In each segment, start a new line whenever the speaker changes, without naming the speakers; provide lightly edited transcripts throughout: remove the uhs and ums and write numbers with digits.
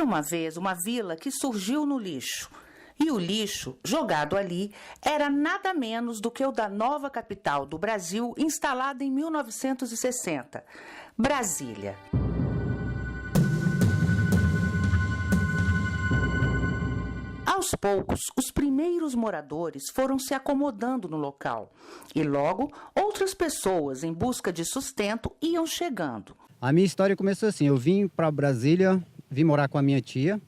uma vez uma vila que surgiu no lixo. E o lixo, jogado ali, era nada menos do que o da nova capital do Brasil, instalada em 1960, Brasília. Aos poucos, os primeiros moradores foram se acomodando no local. E logo, outras pessoas em busca de sustento iam chegando.
A minha história começou assim, eu vim para Brasília, vim morar com a minha tia.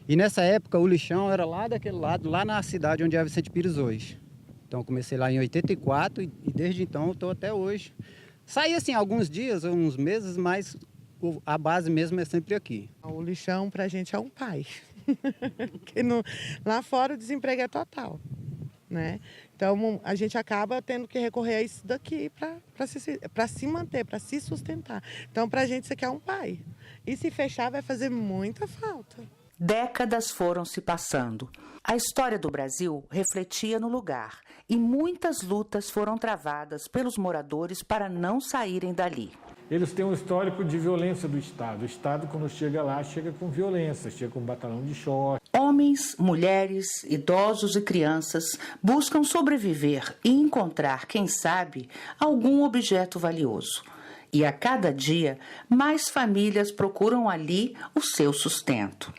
E nessa época o lixão era lá daquele lado, lá na cidade onde é Vicente Pires hoje. Então eu comecei lá em 84 e desde então eu estou até hoje. Saí assim alguns dias, uns meses, mas a base mesmo é sempre aqui.
O lixão pra gente é um pai. Porque lá fora o desemprego é total, né? Então a gente acaba tendo que recorrer a isso daqui para se manter, para se sustentar. Então pra gente isso aqui é um pai. E se fechar vai fazer muita falta.
Décadas foram se passando. A história do Brasil refletia no lugar e muitas lutas foram travadas pelos moradores para não saírem dali.
Eles têm um histórico de violência do Estado. O Estado, quando chega lá, chega com violência, chega com um batalhão de choque.
Homens, mulheres, idosos e crianças buscam sobreviver e encontrar, quem sabe, algum objeto valioso. E a cada dia, mais famílias procuram ali o seu sustento.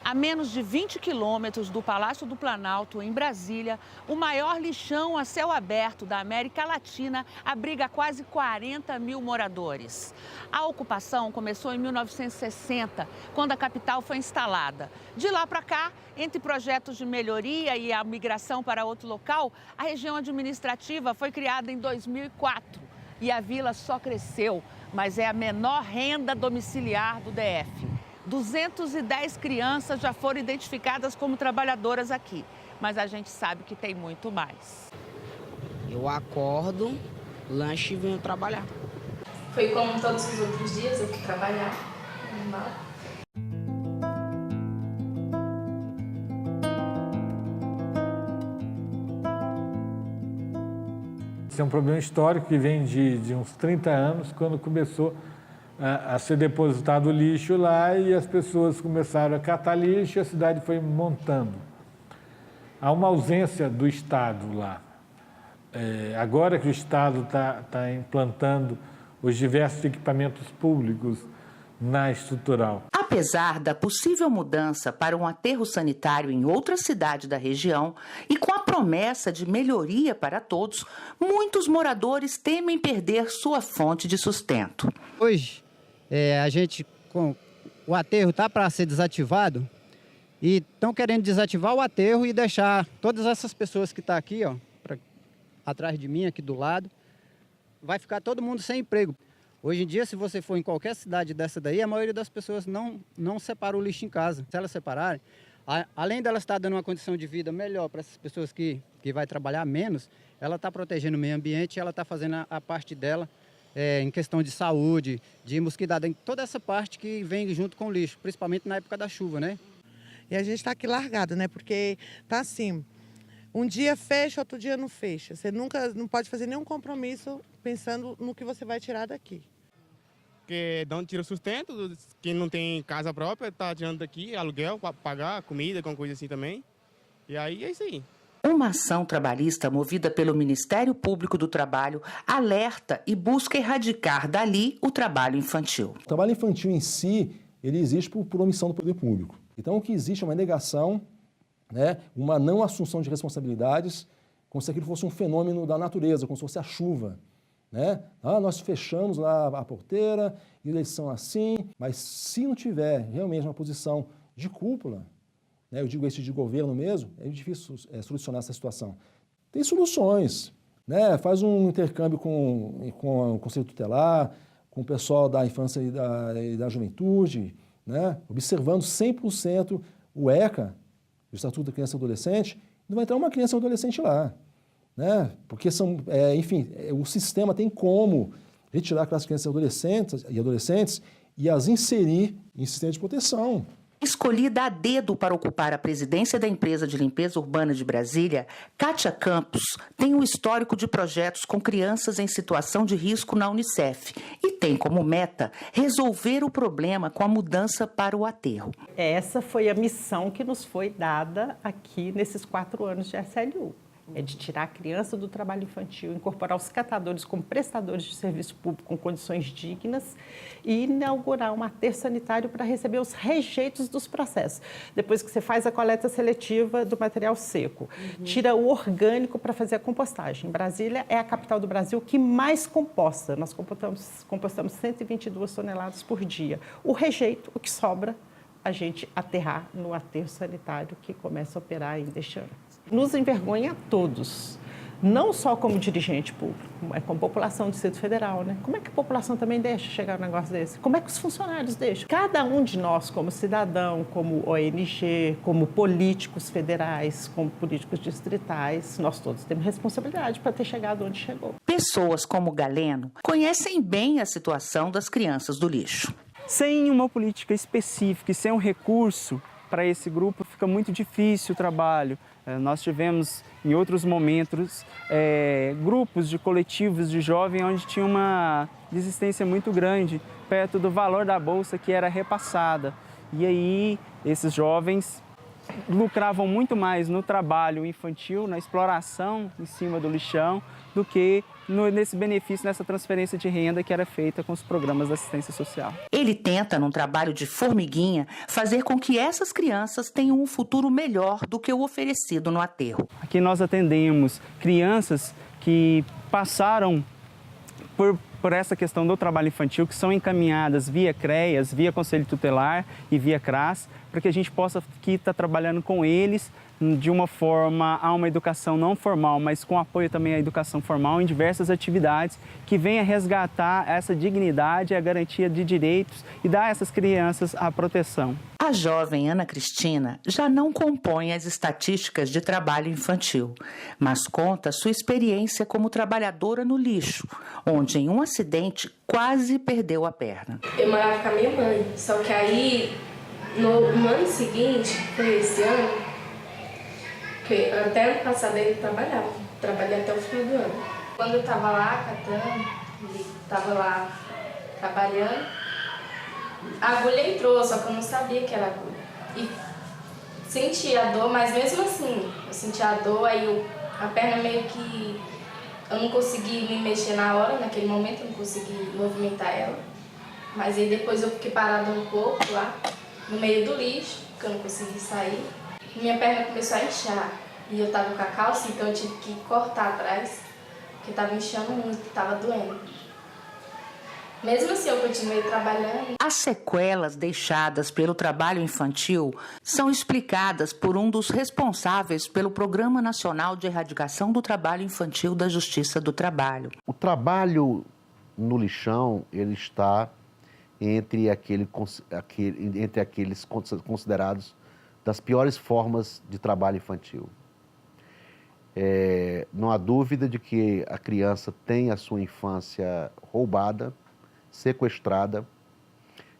A menos de 20 quilômetros do Palácio do Planalto, em Brasília, o maior lixão a céu aberto da América Latina abriga quase 40 mil moradores. A ocupação começou em 1960, quando a capital foi instalada. De lá para cá, entre projetos de melhoria e a migração para outro local, a região administrativa foi criada em 2004 e a vila só cresceu, mas é a menor renda domiciliar do DF. 210 crianças já foram identificadas como trabalhadoras aqui, mas a gente sabe que tem muito mais.
Eu acordo, lanche e venho trabalhar.
Foi como todos os outros dias, eu fui trabalhar, normal.
Isso é um problema histórico que vem de uns 30 anos, quando começou a ser depositado lixo lá e as pessoas começaram a catar lixo e a cidade foi montando. Há uma ausência do Estado lá. Agora que o Estado está implantando os diversos equipamentos públicos na estrutural.
Apesar da possível mudança para um aterro sanitário em outra cidade da região e com a promessa de melhoria para todos, muitos moradores temem perder sua fonte de sustento.
Hoje, o aterro está para ser desativado e estão querendo desativar o aterro e deixar todas essas pessoas que estão aqui, ó, atrás de mim, aqui do lado, vai ficar todo mundo sem emprego. Hoje em dia, se você for em qualquer cidade dessa daí, a maioria das pessoas não separa o lixo em casa. Se elas separarem, além delas estar dando uma condição de vida melhor para essas pessoas que vai trabalhar menos, ela está protegendo o meio ambiente e ela está fazendo a parte dela em questão de saúde, de mosquidada, em toda essa parte que vem junto com o lixo, principalmente na época da chuva, né?
E a gente está aqui largado, né? Porque tá assim, um dia fecha, outro dia não fecha. Você não pode fazer nenhum compromisso pensando no que você vai tirar daqui.
Porque de onde tira o sustento, quem não tem casa própria está tirando daqui, aluguel para pagar, comida, alguma coisa assim também. E aí é isso aí.
Uma ação trabalhista movida pelo Ministério Público do Trabalho alerta e busca erradicar dali o trabalho infantil.
O trabalho infantil em si, ele existe por omissão do poder público. Então o que existe é uma negação, né, uma não assunção de responsabilidades, como se aquilo fosse um fenômeno da natureza, como se fosse a chuva. Né? Nós fechamos lá a porteira, e eles são assim, mas se não tiver realmente uma posição de cúpula, eu digo esse de governo mesmo, é difícil solucionar essa situação. Tem soluções, né? Faz um intercâmbio com o Conselho Tutelar, com o pessoal da infância e da juventude, né? Observando 100% o ECA, o Estatuto da Criança e Adolescente, não vai entrar uma criança ou adolescente lá. né? Porque o sistema tem como retirar aquelas crianças e adolescentes e as inserir em sistema de proteção.
Escolhida a dedo para ocupar a presidência da empresa de limpeza urbana de Brasília, Kátia Campos tem um histórico de projetos com crianças em situação de risco na Unicef e tem como meta resolver o problema com a mudança para o aterro.
Essa foi a missão que nos foi dada aqui nesses 4 anos de SLU. É de tirar a criança do trabalho infantil, incorporar os catadores como prestadores de serviço público com condições dignas e inaugurar um aterro sanitário para receber os rejeitos dos processos. Depois que você faz a coleta seletiva do material seco, tira o orgânico para fazer a compostagem. Brasília é a capital do Brasil que mais composta. Nós compostamos 122 toneladas por dia. O rejeito, o que sobra, a gente aterrar no aterro sanitário que começa a operar ainda este ano. Nos envergonha a todos, não só como dirigente público, mas como população do Distrito Federal, né? Como é que a população também deixa chegar um negócio desse? Como é que os funcionários deixam? Cada um de nós, como cidadão, como ONG, como políticos federais, como políticos distritais, nós todos temos responsabilidade para ter chegado onde chegou.
Pessoas como Galeno conhecem bem a situação das crianças do lixo.
Sem uma política específica e sem um recurso para esse grupo, fica muito difícil o trabalho. Nós tivemos, em outros momentos, grupos de coletivos de jovens onde tinha uma desistência muito grande, perto do valor da bolsa que era repassada. E aí, esses jovens lucravam muito mais no trabalho infantil, na exploração em cima do lixão, do que nesse benefício, nessa transferência de renda que era feita com os programas de assistência social.
Ele tenta, num trabalho de formiguinha, fazer com que essas crianças tenham um futuro melhor do que o oferecido no aterro.
Aqui nós atendemos crianças que passaram por essa questão do trabalho infantil, que são encaminhadas via CREAS, via Conselho Tutelar e via CRAS, para que a gente possa aqui estar trabalhando com eles de uma forma a uma educação não formal, mas com apoio também à educação formal em diversas atividades que venha resgatar essa dignidade e a garantia de direitos e dar a essas crianças a proteção.
A jovem Ana Cristina já não compõe as estatísticas de trabalho infantil, mas conta sua experiência como trabalhadora no lixo, onde em um acidente quase perdeu a perna.
Eu morava com a minha mãe, só que aí no ano seguinte, foi esse ano, que até ano passado ele trabalhei até o final do ano. Quando eu estava lá catando, ele estava lá trabalhando, a agulha entrou, só que eu não sabia que era agulha. E senti a dor, mas mesmo assim, eu senti a dor, aí a perna meio que... Eu não consegui me mexer na hora, naquele momento eu não consegui movimentar ela. Mas aí depois eu fiquei parada um pouco lá, no meio do lixo, porque eu não consegui sair. Minha perna começou a inchar e eu tava com a calça, então eu tive que cortar atrás, porque tava inchando muito, tava doendo. Mesmo assim, eu continuei trabalhando.
As sequelas deixadas pelo trabalho infantil são explicadas por um dos responsáveis pelo Programa Nacional de Erradicação do Trabalho Infantil da Justiça do Trabalho.
O trabalho no lixão, ele está entre aqueles considerados das piores formas de trabalho infantil. Não há dúvida de que a criança tem a sua infância roubada, sequestrada,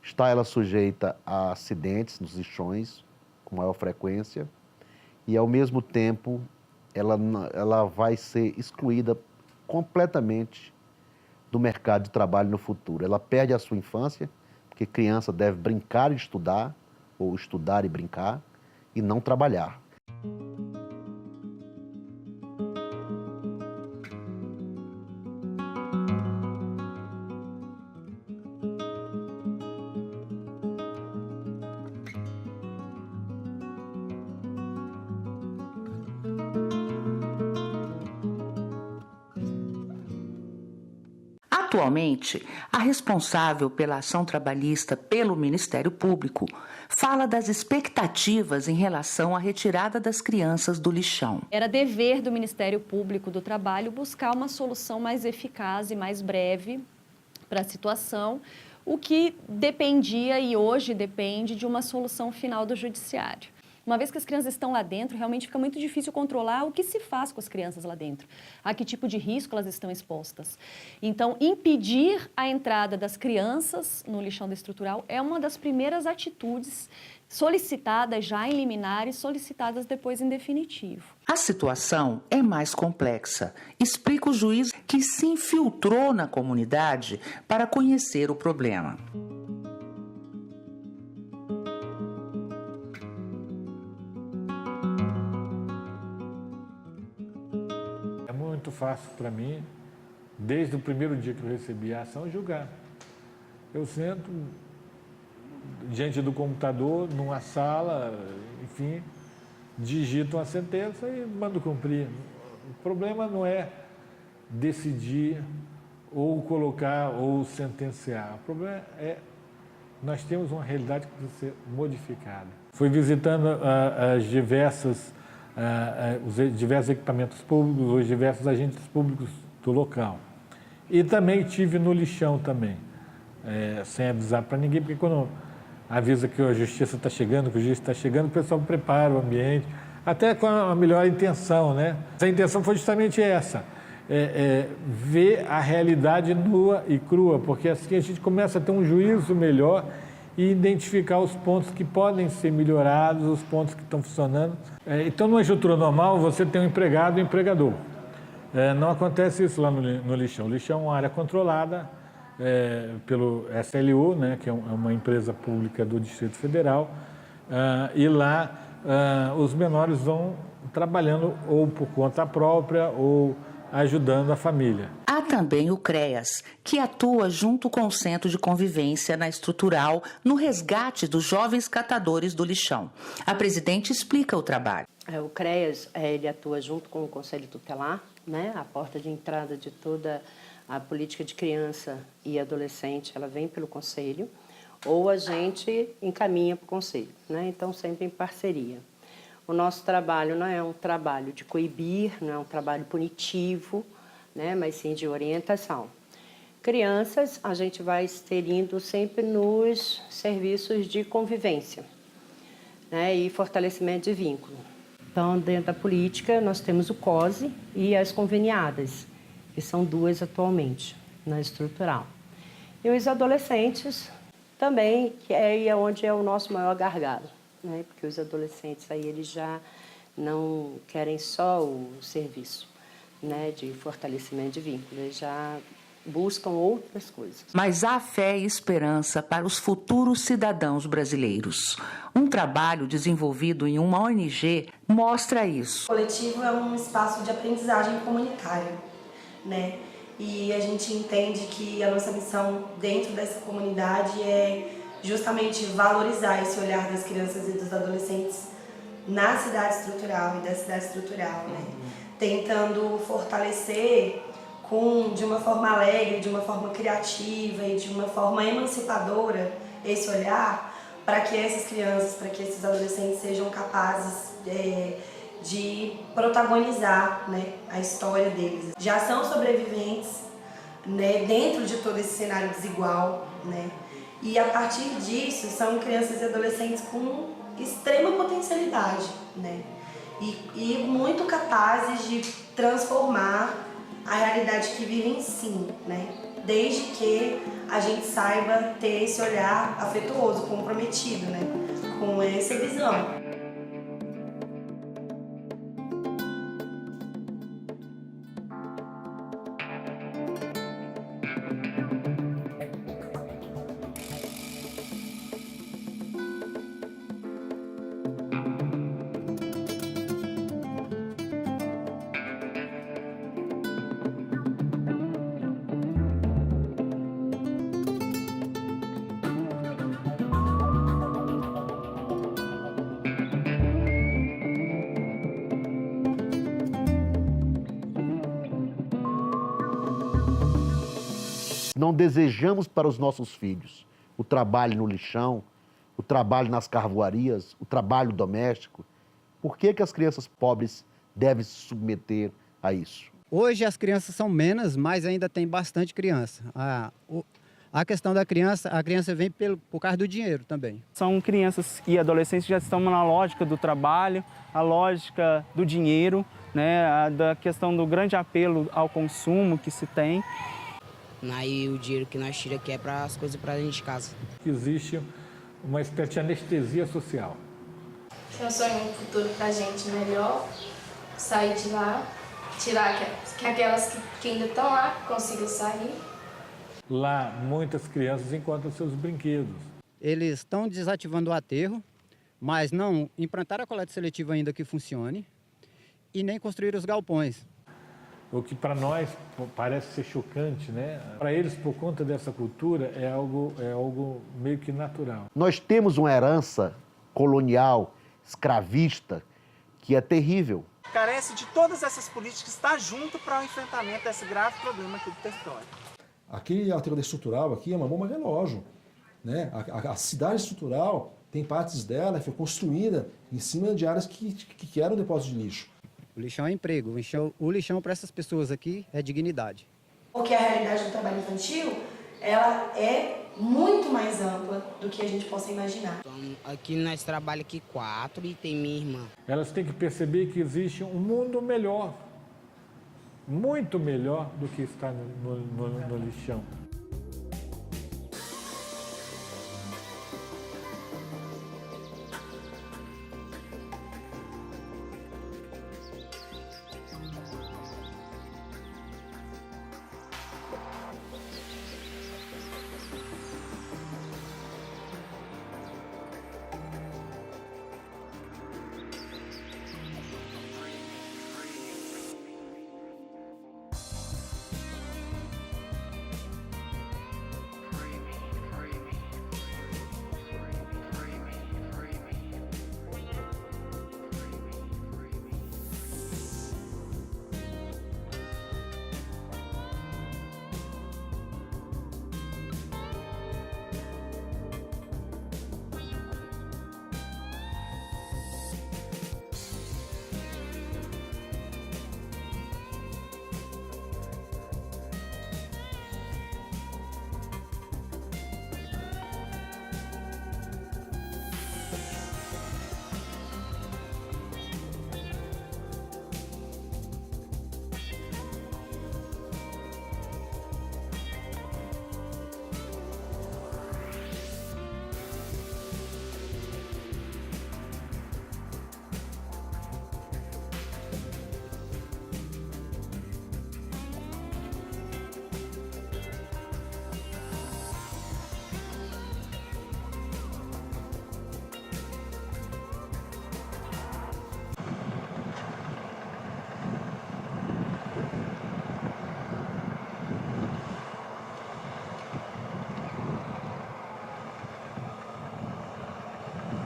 está ela sujeita a acidentes nos lixões com maior frequência e, ao mesmo tempo, ela vai ser excluída completamente do mercado de trabalho no futuro. Ela perde a sua infância, porque criança deve brincar e estudar, ou estudar e brincar, e não trabalhar.
Atualmente, a responsável pela ação trabalhista pelo Ministério Público fala das expectativas em relação à retirada das crianças do lixão.
Era dever do Ministério Público do Trabalho buscar uma solução mais eficaz e mais breve para a situação, o que dependia e hoje depende de uma solução final do Judiciário. Uma vez que as crianças estão lá dentro, realmente fica muito difícil controlar o que se faz com as crianças lá dentro, a que tipo de risco elas estão expostas. Então, impedir a entrada das crianças no lixão estrutural é uma das primeiras atitudes solicitadas já em liminares, solicitadas depois em definitivo.
A situação é mais complexa, explica o juiz que se infiltrou na comunidade para conhecer o problema.
É muito fácil para mim, desde o primeiro dia que eu recebi a ação, julgar. Eu sento diante do computador, numa sala, enfim, digito uma sentença e mando cumprir. O problema não é decidir ou colocar ou sentenciar. O problema é nós temos uma realidade que precisa ser modificada. Fui visitando os diversos equipamentos públicos, os diversos agentes públicos do local. E também tive no lixão também, sem avisar para ninguém, porque quando avisa que a justiça está chegando, que o juiz está chegando, o pessoal prepara o ambiente, até com a melhor intenção, né? A intenção foi justamente essa, ver a realidade nua e crua, porque assim a gente começa a ter um juízo melhor e identificar os pontos que podem ser melhorados, os pontos que estão funcionando. Então, numa estrutura normal, você tem um empregado e um empregador. Não acontece isso lá no lixão. O lixão é uma área controlada pelo SLU, né, que é uma empresa pública do Distrito Federal, e lá os menores vão trabalhando ou por conta própria ou ajudando a família.
Há também o CREAS, que atua junto com o Centro de Convivência na Estrutural no resgate dos jovens catadores do lixão. A presidente explica o trabalho.
O CREAS ele atua junto com o Conselho Tutelar, né, a porta de entrada de toda a política de criança e adolescente, ela vem pelo Conselho, ou a gente encaminha para o Conselho, né? Então, sempre em parceria. O nosso trabalho não é um trabalho de coibir, não é um trabalho punitivo, né? Mas sim de orientação. Crianças, a gente vai inserindo sempre nos serviços de convivência, né? E fortalecimento de vínculo. Então, dentro da política, nós temos o COSE e as conveniadas, que são 2 atualmente na estrutural. E os adolescentes também, que é onde é o nosso maior gargalo, né? Porque os adolescentes aí eles já não querem só o serviço, né, de fortalecimento de vínculo, eles já buscam outras coisas.
Mas há fé e esperança para os futuros cidadãos brasileiros. Um trabalho desenvolvido em uma ONG mostra isso.
O coletivo é um espaço de aprendizagem comunitária, né? E a gente entende que a nossa missão dentro dessa comunidade é justamente valorizar esse olhar das crianças e dos adolescentes na cidade estrutural e da cidade estrutural, né? Tentando fortalecer de uma forma alegre, de uma forma criativa e de uma forma emancipadora esse olhar para que essas crianças, para que esses adolescentes sejam capazes de protagonizar, né, a história deles. Já são sobreviventes, né, dentro de todo esse cenário desigual, né, e a partir disso são crianças e adolescentes com extrema potencialidade, né, e muito capazes de transformar a realidade que vivem sim, né, desde que a gente saiba ter esse olhar afetuoso, comprometido, né, com essa visão.
Não desejamos para os nossos filhos o trabalho no lixão, o trabalho nas carvoarias, o trabalho doméstico. Por que as crianças pobres devem se submeter a isso?
Hoje as crianças são menos, mas ainda tem bastante criança. A questão da criança, a criança vem por causa do dinheiro também.
São crianças e adolescentes que já estão na lógica do trabalho, a lógica do dinheiro, né, da questão do grande apelo ao consumo que se tem.
Aí o dinheiro que nós tiramos aqui é para as coisas para dentro de casa.
Existe uma espécie de anestesia social.
Eu sonho um futuro pra gente melhor, sair de lá, tirar que aquelas que ainda estão lá consigam sair.
Lá, muitas crianças encontram seus brinquedos.
Eles estão desativando o aterro, mas não implantaram a coleta seletiva ainda que funcione e nem construíram os galpões.
O que para nós parece ser chocante, né? Para eles, por conta dessa cultura, é algo meio que natural.
Nós temos uma herança colonial, escravista, que é terrível.
Carece de todas essas políticas que está junto para o enfrentamento desse grave problema aqui do território.
Aquele aterro estrutural aqui é uma bomba relógio, né? A cidade estrutural tem partes dela que foi construída em cima de áreas que eram depósitos de lixo.
O lixão é emprego, o lixão para essas pessoas aqui é dignidade.
Porque a realidade do trabalho infantil, ela é muito mais ampla do que a gente possa imaginar.
Então, aqui nós trabalhamos aqui 4 e tem minha irmã.
Elas têm que perceber que existe um mundo melhor, muito melhor do que está no lixão.